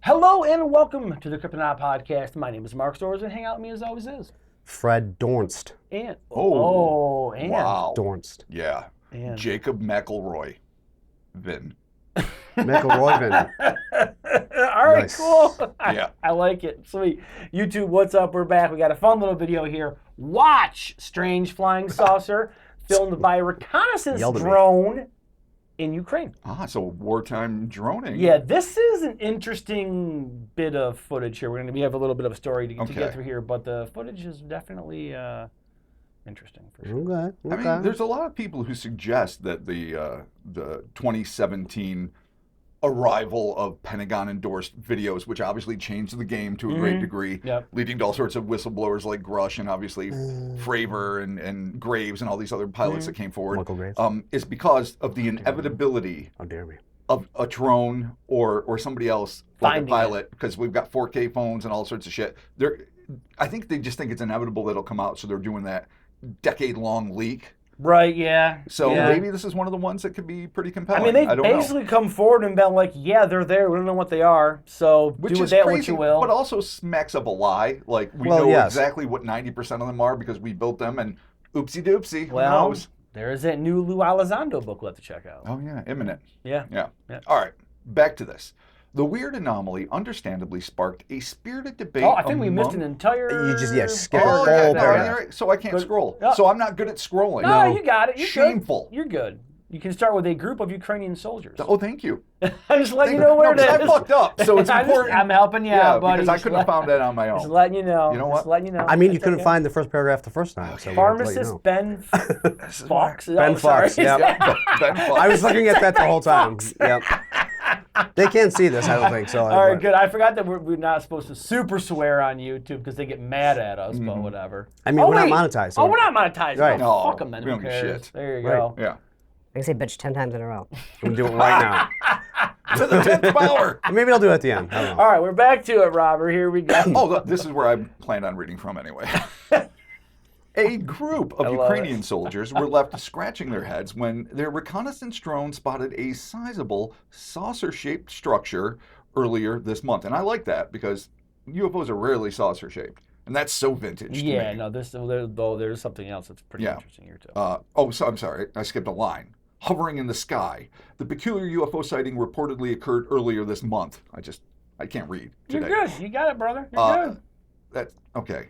Hello and welcome to the Cryptonaut podcast. My name is Mark Storrs, and hang out with me as always is Fred Dornst. and Wow. Dornst. Yeah. and Jacob McElroy. Vin. McElroy. all right, Nice. cool. Yeah. I like it. Sweet. YouTube, what's up? We're back. We got a fun little video here. Watch strange flying saucer filmed by a reconnaissance Yelled at me. drone in Ukraine. So wartime droning. Yeah, this is an interesting bit of footage here. We have a little bit of a story to Okay. get through here, but the footage is definitely interesting for sure. Okay. I mean, there's a lot of people who suggest that the 2017 arrival of Pentagon-endorsed videos, which obviously changed the game to a great degree, Yep. leading to all sorts of whistleblowers like Grush and obviously Fravor and Graves and all these other pilots that came forward, Michael Graves. is because of the inevitability How dare me. of a drone or somebody else like a Finding pilot, because we've got 4K phones and all sorts of shit. I think they just think it's inevitable that it'll come out, so they're doing that decade-long leak. Right, yeah. So yeah. maybe this is one of the ones that could be pretty compelling. I mean, they've don't basically know. come forward and been like, yeah, they're there. We don't know what they are. So Which do with is that crazy, what you will. but also smacks of a lie. Like, we Well, know yes. exactly what 90% of them are because we built them, and oopsie doopsie, who well, knows? there is that new Lou Elizondo book we'll have to check out. Oh yeah, imminent. Yeah. Yeah. Yeah. All right, back to this. The weird anomaly understandably sparked a spirited debate. Oh, I think we missed an among- entire... You just, skip Oh, a yeah, whole no, paragraph. you're right. So I can't Good. scroll. Yeah. So I'm not good at scrolling. No, you got it. You're Shameful. Good. You're good. You can start with a group of Ukrainian soldiers. Oh, thank you. I'm just letting you know where it is. I fucked up, so it's important. I'm helping you Yeah, out, buddy. because I Just couldn't have found that on my Just own. letting you know. You know Just what? letting you know. I mean, you That's couldn't okay. find the first paragraph the first time. So Pharmacist you know. Ben Fox. Ben Oh, sorry. Fox, yep. Ben Fox. I was looking at that the whole time. Yep. They can't see this, I don't think so. All right, good. I forgot that we're not supposed to super swear on YouTube because they get mad at us, but whatever. I mean, we're not monetized. So Oh, we're not monetized. Right. Oh, No, fuck them then. we Who don't give cares? shit. There you Right. go. Yeah. I can say bitch 10 times in a row. I'm doing it right now. To the 10th power. Maybe I'll do it at the end. I don't know. All right, we're back to it, Robert. Here we go. Oh, this is where I planned on reading from anyway. A group of love Ukrainian soldiers were left scratching their heads when their reconnaissance drone spotted a sizable saucer-shaped structure earlier this month. And I like that because UFOs are rarely saucer-shaped. And that's so vintage to Yeah, me. no, there's something else that's pretty Yeah. interesting here, too. So I'm sorry, I skipped a line. Hovering in the sky. The peculiar UFO sighting reportedly occurred earlier this month. I can't read today. You're good. You got it, brother. You're good. Okay.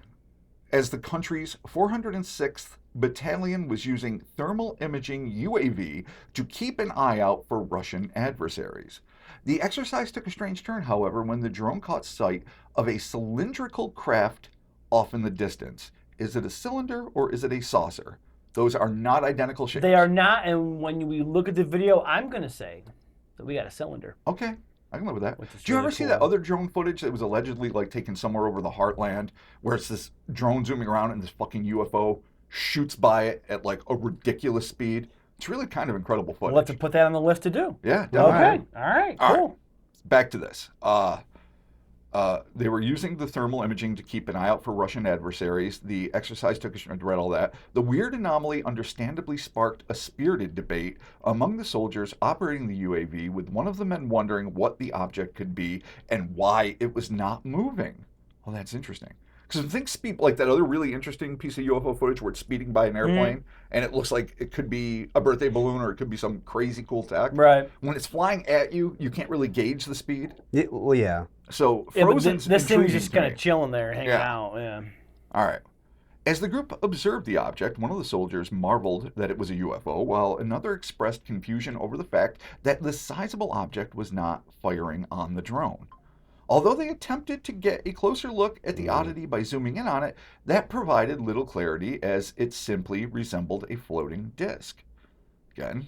As the country's 406th Battalion was using thermal imaging UAV to keep an eye out for Russian adversaries. The exercise took a strange turn, however, when the drone caught sight of a cylindrical craft off in the distance. Is it a cylinder or is it a saucer? Those are not identical shapes. They are not, and when we look at the video, I'm going to say that we got a cylinder. Okay. I can live with that. Which is Do you really ever see cool. that other drone footage that was allegedly like taken somewhere over the heartland, where it's this drone zooming around and this fucking UFO shoots by it at like a ridiculous speed? It's really kind of incredible footage. We'll have to put that on the list to do. Yeah, definitely. Okay. All right. All Cool. right. Back to this. They were using the thermal imaging to keep an eye out for Russian adversaries. The exercise took I read all that. The weird anomaly understandably sparked a spirited debate among the soldiers operating the UAV, with one of the men wondering what the object could be and why it was not moving. Well, that's interesting. Because think speed, like that other really interesting piece of UFO footage where it's speeding by an airplane and it looks like it could be a birthday balloon or it could be some crazy cool tech. Right. When it's flying at you, you can't really gauge the speed. Yeah, well, yeah. So Yeah, but Frozen's this thing was intriguing just to kind me. of chilling there, hanging Yeah. out. Yeah. All right. As the group observed the object, one of the soldiers marveled that it was a UFO, while another expressed confusion over the fact that the sizable object was not firing on the drone. Although they attempted to get a closer look at the oddity by zooming in on it, that provided little clarity as it simply resembled a floating disc. Again,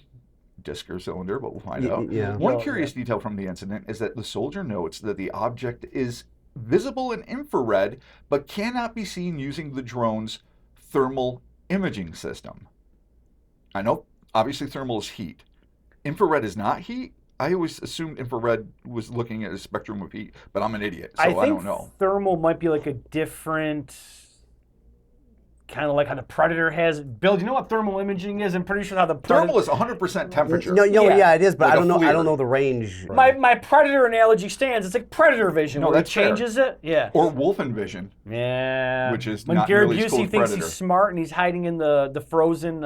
disc or cylinder, but we'll find out. Yeah. One Well, curious detail from the incident is that the soldier notes that the object is visible in infrared, but cannot be seen using the drone's thermal imaging system. I know, obviously, thermal is heat. Infrared is not heat. I always assumed infrared was looking at a spectrum of heat, but I'm an idiot, so I think don't know. thermal might be like a different kind of like how the Predator has. Bill, do you know what thermal imaging is? I'm pretty sure how the Predator. Thermal is 100% temperature. No, Yeah. it is, but Like I a don't know. I FLIR. don't know the range. My Predator analogy stands. It's like Predator vision, No, where he that's fair. changes it. Yeah. Or Wolfen vision. Yeah. Which is when not Gary nearly as cool Busey as thinks Predator. he's smart and he's hiding in the frozen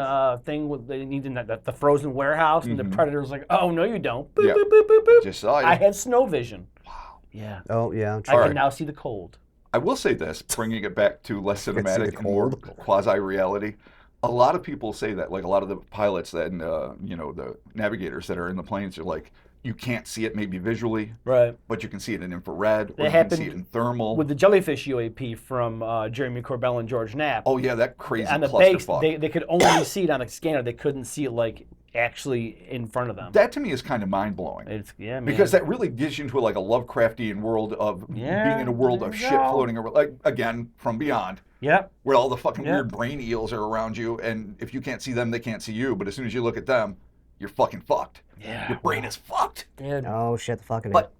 thing with the frozen warehouse, and the Predator's like, "Oh no, you don't." Boop, Yeah. boop, boop, boop, boop. Just saw you. I have snow vision. Wow. Yeah. Oh yeah. I True. can right. now see the cold. I will say this, bringing it back to less can see the cinematic and more cold. quasi-reality. A lot of people say that, like a lot of the pilots and the navigators that are in the planes are like, you can't see it maybe visually, Right. but you can see it in infrared, or That you can happened see it in thermal. With the jellyfish UAP from Jeremy Corbell and George Knapp. Oh yeah, that crazy On the base, clusterfuck. they could only see it on the scanner. They couldn't see it like actually in front of them. That to me is kind of mind-blowing. It's man. Because that really gives you into like a Lovecraftian world of Yeah, being in a world of there shit you go. floating around, like again from beyond, Yep. where all the fucking Yeah. weird brain eels are around you, and if you can't see them, they can't see you. But as soon as you look at them, you're fucking fucked. Yeah. Your brain is fucked. Dude. Oh shit! The fucking. But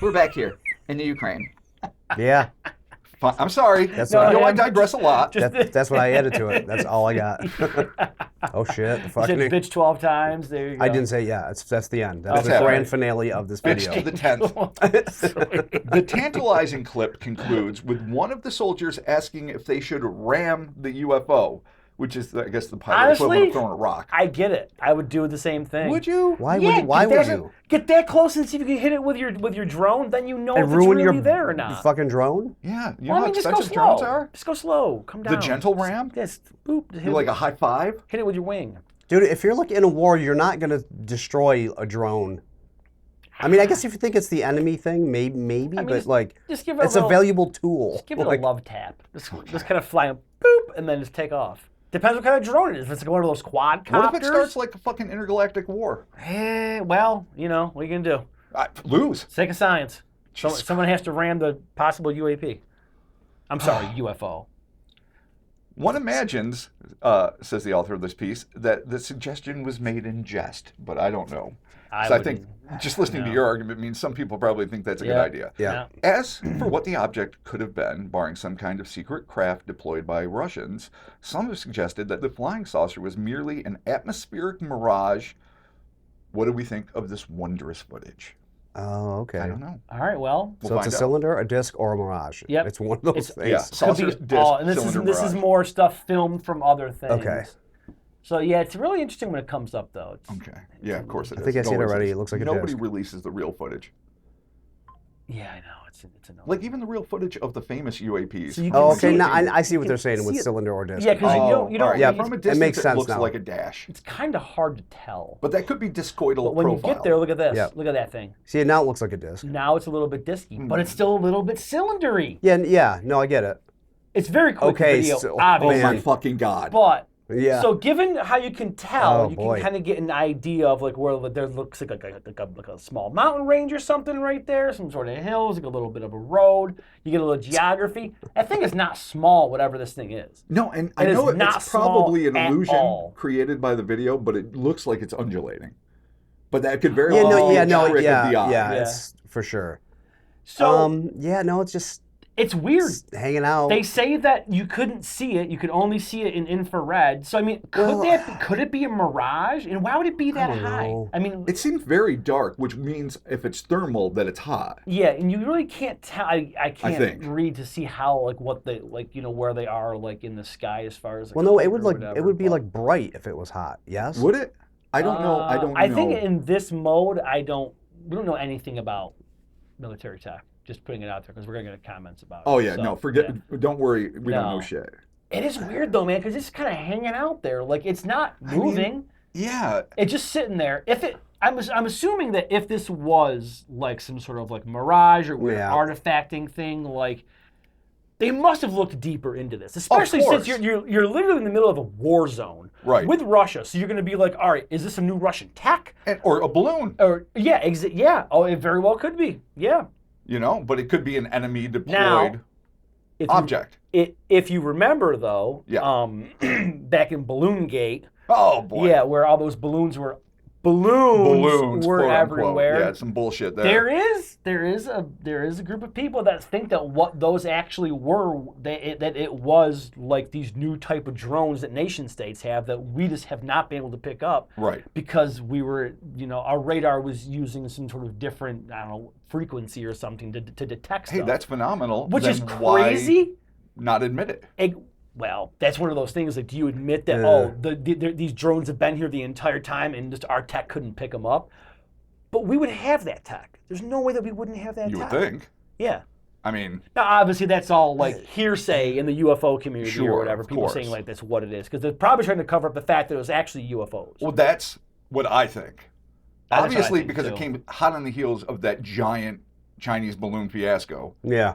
we're back here in the Ukraine. Yeah. I'm sorry. That's No, what I know I- I digress a lot. That's what I added to it. That's all I got. Oh shit! The You fucking. said bitch 12 times. There you go. I didn't say yeah. That's the end. That's Okay. the grand finale of this Bitch video. to the 10th. The tantalizing clip concludes with one of the soldiers asking if they should ram the UFO, which is, I guess, the pilot equivalent Honestly, of throwing a rock. I get it. I would do the same thing. Would you? Why Yeah, would you? Why get would that- you? Get that close and see if you can hit it with your drone. Then you know And if it's ruin really your there or not. fucking drone? Yeah. You Well, know I mean, how just go expensive drones slow. are? Just go slow. Come down. The gentle ram? Just boop. Hit, Do like a high five? hit it with your wing. Dude, if you're like in a war, you're not gonna destroy a drone. I mean, I guess if you think it's the enemy thing, maybe, mean, but just- like, Just give it it's a a little, valuable tool. Just give it Like, a love tap. Just kind of fly, boop, and then just take off. Depends what kind of drone it is. If it's like one of those quadcopters. What if it starts like a fucking intergalactic war? Well, you know, what are you gonna do? Lose. Sake of science. Jesus Someone has to ram the possible UAP. I'm sorry, UFO. One imagines, says the author of this piece, that the suggestion was made in jest, but I don't know. So I think just listening to your argument means some people probably think that's a good Yeah. idea. Yeah. As for what the object could have been, barring some kind of secret craft deployed by Russians, some have suggested that the flying saucer was merely an atmospheric mirage. What do we think of this wondrous footage? Oh, okay. I don't know. All right, well. We'll So it's a find out. cylinder, a disc, or a mirage. Yep. It's one of those It's- things. Yeah. Could be Saucers, disc, all, and this cylinder, is mirage. more stuff filmed from other things. Okay. So yeah, it's really interesting when it comes up though. It's, Okay. Yeah, of course it is. I think I see it Nobody already. says- It looks like a Nobody disc. releases the real footage. Yeah, I know. It's annoying. Like even the real footage of the famous UAPs. So you Oh, can okay. see Now it. I see what You they're can saying see with it. cylinder or disc. Yeah, because you don't all right. Yeah, it's- from a it distance, makes sense looks now. like a dash. It's kind of hard to tell. But that could be discoidal But when profile. you get there, look at this. Yeah. Look at that thing. See, now it looks like a disc. Now it's a little bit disky, but it's still a little bit cylindery. Yeah. No, I get it. It's very quick Okay, video, so- Oh obviously. my fucking god. But Yeah. so given how you can tell, Oh, you boy. can kind of get an idea of like where there looks like a small mountain range or something right there, some sort of hills, like a little bit of a road. You get a little geography. That thing is not small, whatever this thing is. No, and I It is know not it's probably an small at illusion all. created by the video, but it looks like it's undulating. But that could very Yeah. well No. be Yeah. a No. trick Yeah. of the eye. Yeah. Yeah. It's for sure. So Yeah. No. It's just it's weird. hanging out. They say that you couldn't see it; you could only see it in infrared. So I mean, could it be a mirage? And why would it be that don't high? know. I mean, It seems very dark, which means if it's thermal, that it's hot. yeah, and you really can't tell. I can't think. read to see how what they where they are like in the sky as far as. Well, no. It or would like whatever, it would be but- like bright if it was hot. Yes. Would it? I don't know. I don't know. I think in this mode, we don't know anything about military tech. Just putting it out there because we're gonna get comments about it. Oh yeah, So, no, forget. yeah. Don't worry, we don't know No. shit. It is weird though, man, because it's kind of hanging out there. Like it's not moving. Yeah, It's just sitting there. I'm assuming that if this was like some sort of like mirage or weird Yeah. artifacting thing, like they must have looked deeper into this, especially course. since you're literally in the middle of a war zone Right. with Russia. So you're going to be like, all right, is this a new Russian tech? or a balloon, Or yeah. Oh, it very well could be. Yeah. you know, but it could be an enemy deployed Now, If you- object. If you remember though, Yeah. back in Balloon Gate. Oh boy. Yeah, where all those balloons were balloons were quote unquote. everywhere. Yeah, it's some bullshit there. There is a group of people that think that what those actually were, that it was like these new type of drones that nation states have that we just have not been able to pick up. Right. Because we were, our radar was using some sort of different, I don't know, frequency or something to detect stuff. Hey, that's phenomenal. Which is Then why crazy. not admit it? Well, that's one of those things. Like, do you admit that these drones have been here the entire time and just our tech couldn't pick them up? But we would have that tech. There's no way that we wouldn't have that You tech. would think. Yeah. I mean, Now, obviously, that's all like hearsay in the UFO community Sure, or whatever. of People course. saying like that's what it is because they're probably trying to cover up the fact that it was actually UFOs. well, that's what I think. That's what I Obviously, think, because too. it came hot on the heels of that giant Chinese balloon fiasco. Yeah.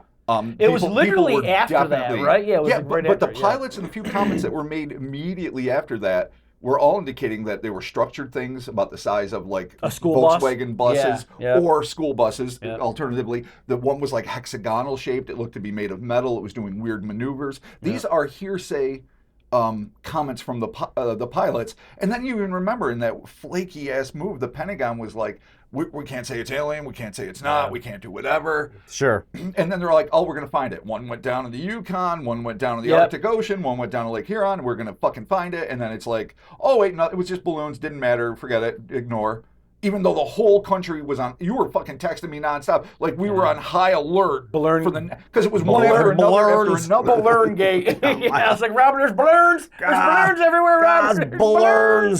It was literally were after that, definitely- right? Yeah, it was yeah, like but, right but the after, yeah. pilots and the few comments that were made immediately after that were all indicating that they were structured things about the size of like A school bus? Volkswagen buses Yeah, yeah. or school buses. Yeah. Alternatively, the one was like hexagonal shaped. It looked to be made of metal. It was doing weird maneuvers. These are hearsay comments from the pilots. And then you even remember in that flaky ass move, the Pentagon was like, we can't say it's alien, we can't say it's not, we can't do whatever. Sure. And then they're like, oh, we're going to find it. One went down in the Yukon, one went down in the Yep. Arctic Ocean, one went down to Lake Huron, we're going to fucking find it. And then it's like, oh, wait, no, it was just balloons, didn't matter, forget it, ignore. Even though the whole country was on, you were fucking texting me nonstop, like we were on high alert. Balloon- Because it was one after another balloons. after another. Balloon gate. Yeah, I was like, Robert, there's balloons. There's balloons everywhere, God's Robert. There's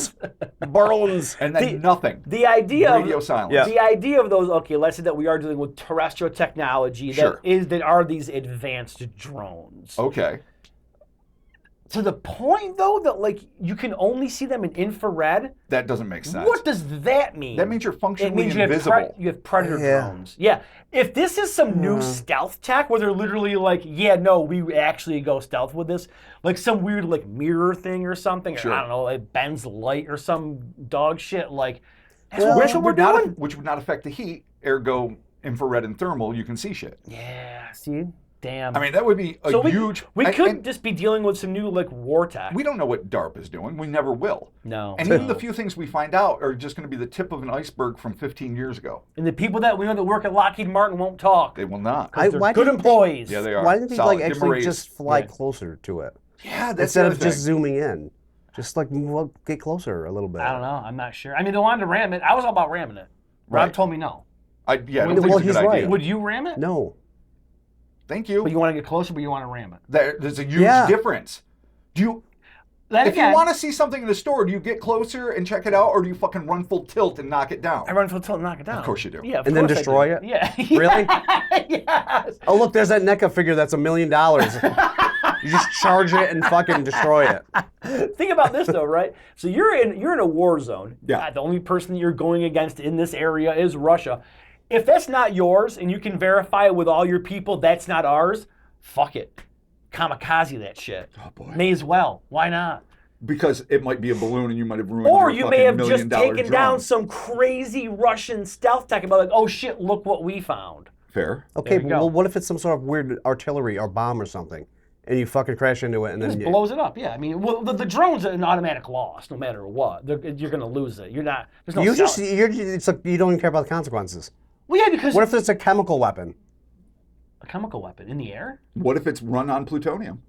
balloons. Balloons. And then nothing. The idea Radio of silence. Yeah. the idea of those. Okay, let's say that we are dealing with terrestrial technology Sure. that are these advanced drones. Okay. To the point though that like you can only see them in infrared. That doesn't make sense. What does that mean? That means you're It functionally means invisible. you have predator Yeah. drones. Yeah. If this is some new stealth tech where they're literally like, yeah, no, we actually go stealth with this, like some weird like mirror thing or something, Sure. or I don't know, like bends light or some dog shit, like that's Well, what we're doing. which would not affect the heat, ergo infrared and thermal, you can see shit. Yeah, see? Damn. I mean, that would be a so huge. we and- could and just be dealing with some new like war tech. we don't know what DARP is doing. We never will. No. And even the few things we find out are just going to be the tip of an iceberg from 15 years ago. And the people that we know that work at Lockheed Martin won't talk. They will not. They're why good didn't they- employees. Yeah, they are. Why didn't they Solid. like Give 'em a actually raise. just fly Yeah. closer to it Yeah, that's instead the of other just thing. zooming in? Just like move up, get closer a little bit. I don't know. I'm not sure. I mean, they wanted to ram it. I was all about ramming it. Rob Right. told me no. I don't Well, think it's a he's good idea. right. Would you ram it? No. Thank you. But you want to get closer, but you want to ram it. There's a huge Yeah. difference. Do you? Then If again, you want to see something in the store, do you get closer and check it out, or do you fucking run full tilt and knock it down? I run full tilt and knock it down. Of course you do. Yeah, of And then course I destroy do. it? Yeah. Really? Yes. Oh, look, there's that NECA figure that's $1 million. You just charge it and fucking destroy it. Think about this though, right? So you're in a war zone. Yeah. The only person that you're going against in this area is Russia. If that's not yours and you can verify with all your people that's not ours, fuck it. Kamikaze that shit. Oh boy. May as well. Why not? Because it might be a balloon and you might have ruined Or your you may have fucking just $1 million taken drone. down some crazy Russian stealth tech and be like, oh shit, look what we found. Fair. Okay, you go. well, what if it's some sort of weird artillery or bomb or something, and you fucking crash into it, and It then just blows it up. Yeah, I mean, well, the drone's an automatic loss no matter what. You're going to lose it. You're not. There's no. it's like you don't even care about the consequences. Well, yeah, because What if it's a chemical weapon? a chemical weapon in the air. What if it's run on plutonium?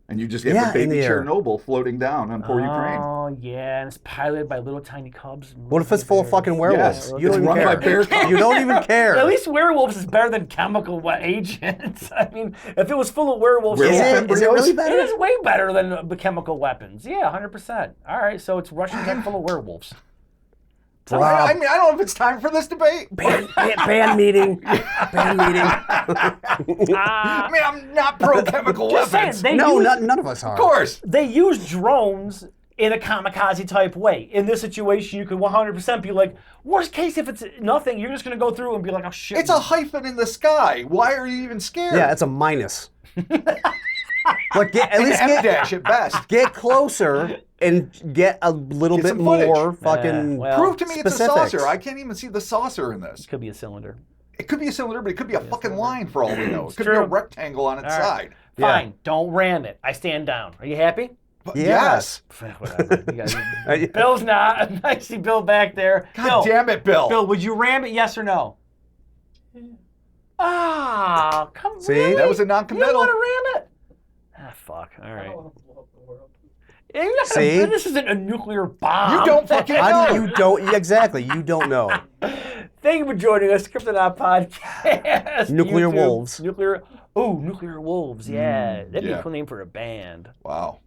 And you just get Yeah, the in baby the air. Chernobyl floating down on poor Ukraine. Oh yeah, and it's piloted by little tiny cubs. and What if it's full of bears. fucking werewolves? Yes, You it's don't run even by care. bear cubs. You don't even care. At least werewolves is better than chemical agents. I mean, if it was full of werewolves, Werewolf yeah, Is it really better? it is way better than the chemical weapons. Yeah, 100%. All right, so it's Russian tech full of werewolves. I mean, I don't know if it's time for this debate. Band meeting. Band meeting. I mean, I'm not pro chemical Just saying, weapons. they No, use, none of us are. Of course. they use drones in a kamikaze type way. In this situation, you could 100% be like, worst case, if it's nothing, you're just going to go through and be like, oh shit. It's a hyphen in the sky. Why are you even scared? Yeah, it's a minus. Like at An least M dash at best. get closer and get a little Get bit some footage. more fucking. Yeah, well- Prove to me it's a Specifics. saucer. I can't even see the saucer in this. Could be a cylinder. It could be a cylinder, but it could be a fucking line for all we know. It could be true. a rectangle on its All right. side. Yeah. Fine, don't ram it. I stand down. Are you happy? But Yeah. Yes. Whatever. Bill's not. I see Bill back there. God damn it, Bill. Bill, would you ram it? Yes or no? Ah, come on. See? That was a You don't non-committal. want to ram it? Ah, fuck. All right. Yeah, you're not See? gonna, this isn't a nuclear bomb. You don't fucking How do know. you don't? Exactly. You don't know. Thank you for joining us, Cryptonaut Podcast. Nuclear YouTube. Wolves. Nuclear Wolves. Yeah, that'd be yeah. a cool name for a band. Wow.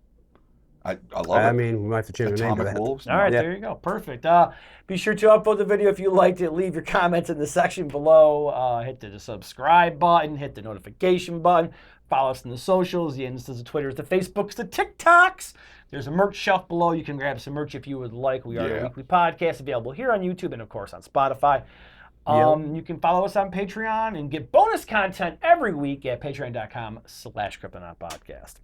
I love I it. mean, we might have to change the name to Atomic that. Wolves. All right, Yeah. there you go. Perfect. Be sure to upvote the video if you liked it. Leave your comments in the section below. Hit the subscribe button. Hit the notification button. Follow us on the socials, the Instas, the Twitters, the Facebooks, the TikToks. There's a merch shelf below. You can grab some merch if you would like. We are a Yeah. weekly podcast available here on YouTube and, of course, on Spotify. You can follow us on Patreon and get bonus content every week at patreon.com/CryptonautPodcast.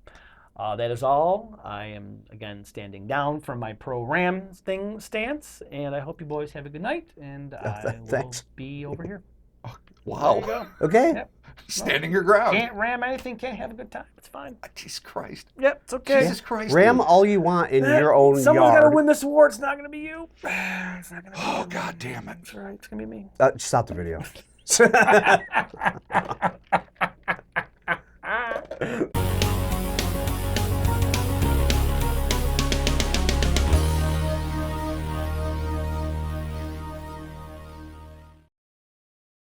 That is all. I am, again, standing down from my pro-ram stance, and I hope you boys have a good night, and I will Thanks. be over here. Wow. There you go. Okay. Yep. Standing your ground. Can't ram anything, can't have a good time. It's fine. Jesus Christ. Yep, it's okay. Jesus Christ. Ram dude. all you want in your own Someone's got yard. to win this award. It's not going to be you. It's not going to be Oh, you. God damn it. It's all right. It's going to be me. Stop the video.